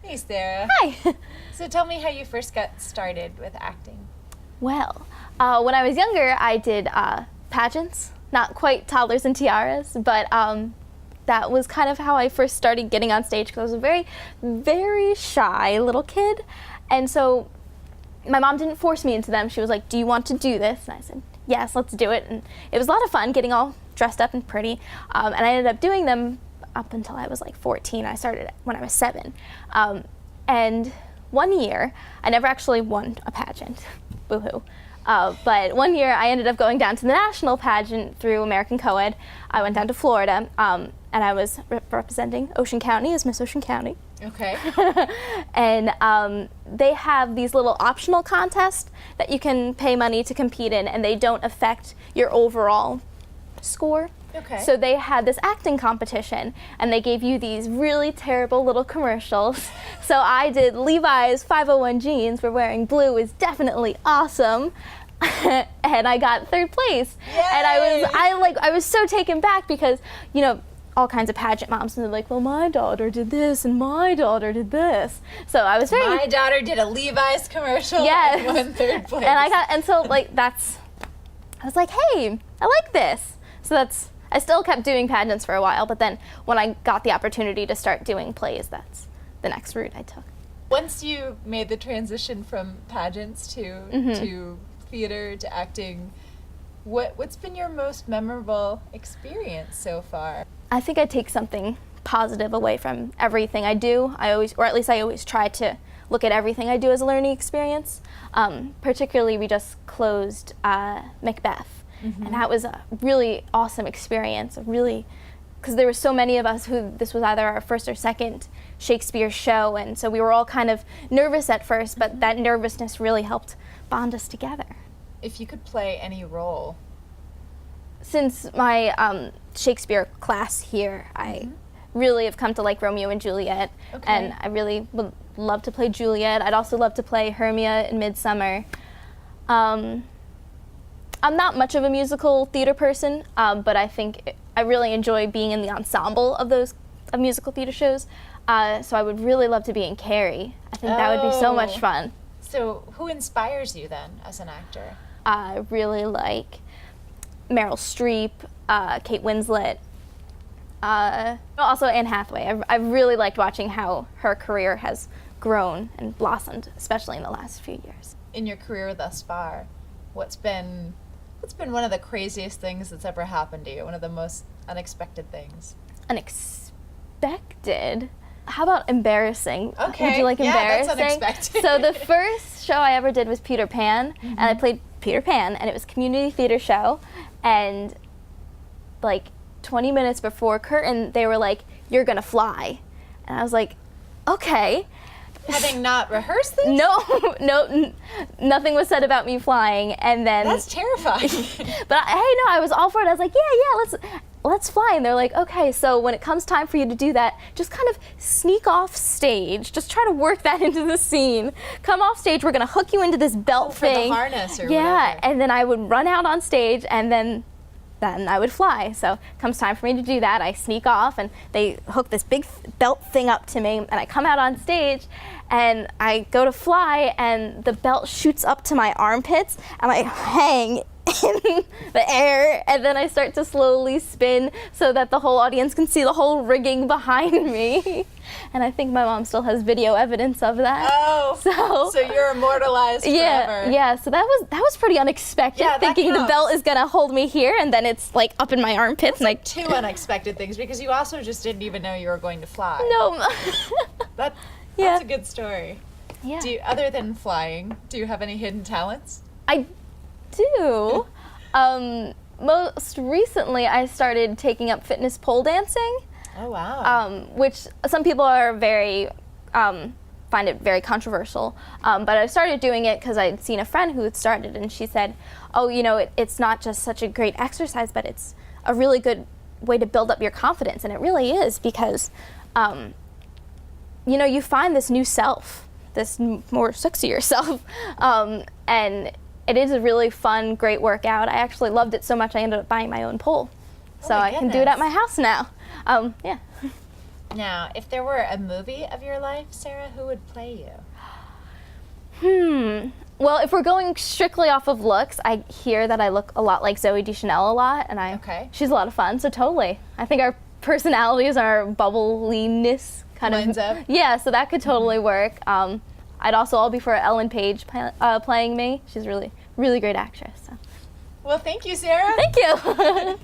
Hey, Sarah. Hi. So tell me how you first got started with acting. Well, when I was younger, I did pageants. Not quite toddlers and tiaras, but that was kind of how I first started getting on stage because I was a very, very shy little kid. And so my mom didn't force me into them. She was like, do you want to do this? And I said, yes, let's do it. And it was a lot of fun getting all dressed up and pretty. And I ended up doing them up until I was like 14. I started when I was 7. And one year, I never actually won a pageant. Boo-hoo. But one year, I ended up going down to the national pageant through American Co-ed. I went down to Florida, and I was representing Ocean County as Miss Ocean County. Okay. And they have these little optional contests that you can pay money to compete in, and they don't affect your overall score. Okay. So they had this acting competition, and they gave you these really terrible little commercials. So I did Levi's 501 jeans were wearing blue is definitely awesome. And I got 3rd place. Yay! And I was so taken back because, you know, all kinds of pageant moms, and they're like, well, my daughter did this and my daughter did this. So I was very... My daughter did a Levi's commercial Yes. and won 3rd place. And so like I was like, hey, I like this. So I still kept doing pageants for a while, but then when I got the opportunity to start doing plays, that's the next route I took. Once you made the transition from pageants to theater to acting, what's been your most memorable experience so far? I think I take something positive away from everything I do. I always try to look at everything I do as a learning experience. Particularly, we just closed Macbeth. And that was a really awesome experience, because there were so many of us who this was either our first or second Shakespeare show, and so we were all kind of nervous at first, but that nervousness really helped bond us together. If you could play any role. Since my Shakespeare class here, I really have come to like Romeo and Juliet, and I really would love to play Juliet. I'd also love to play Hermia in Midsummer. I'm not much of a musical theater person, but I think I really enjoy being in the ensemble of those musical theater shows. So I would really love to be in Carrie. I think that would be so much fun. So who inspires you then as an actor? I really like Meryl Streep, Kate Winslet, also Anne Hathaway. I really liked watching how her career has grown and blossomed, especially in the last few years. In your career thus far, what's been one of the craziest things that's ever happened to you? One of the most unexpected things? Unexpected? How about embarrassing? Okay. Would you like embarrassing? That's unexpected. So the first show I ever did was Peter Pan, and I played Peter Pan, and it was a community theater show, and like 20 minutes before curtain, they were like, you're gonna fly. And I was like, okay. Having not rehearsed this? No, nothing was said about me flying, and then... That's terrifying. But I was all for it. I was like, yeah, let's fly. And they're like, okay, so when it comes time for you to do that, just kind of sneak off stage. Just try to work that into the scene. Come off stage, we're gonna hook you into this belt for thing. the harness or whatever. And then I would run out on stage, and then I would fly. So comes time for me to do that, I sneak off, and they hook this big belt thing up to me, and I come out on stage, and I go to fly, and the belt shoots up to my armpits, and I hang in the air, and then I start to slowly spin so that the whole audience can see the whole rigging behind me. And I think my mom still has video evidence of that. Oh, so you're immortalized forever. Yeah, so that was pretty unexpected, thinking the belt is gonna hold me here, and then it's like up in my armpits. That's like 2 unexpected things, because you also just didn't even know you were going to fly. No. That's a good story. Yeah. Other than flying, do you have any hidden talents? I do. Most recently, I started taking up fitness pole dancing. Oh, wow. Which some people are find it very controversial. But I started doing it because I'd seen a friend who had started, and she said, oh, it's not just such a great exercise, but it's a really good way to build up your confidence. And it really is, because, you find this new self, this more sexier self, and it is a really fun, great workout. I actually loved it so much I ended up buying my own pole. So I can do it at my house now. Yeah. Now, if there were a movie of your life, Sara, who would play you? Well, if we're going strictly off of looks, I hear that I look a lot like Zooey Deschanel a lot, and she's a lot of fun, so totally. I think our personalities, our bubbliness kind Lines of... up? Yeah, so that could totally work. I'd also all be for Ellen Page playing me. She's a really, really great actress. So. Well, thank you, Sara. Thank you.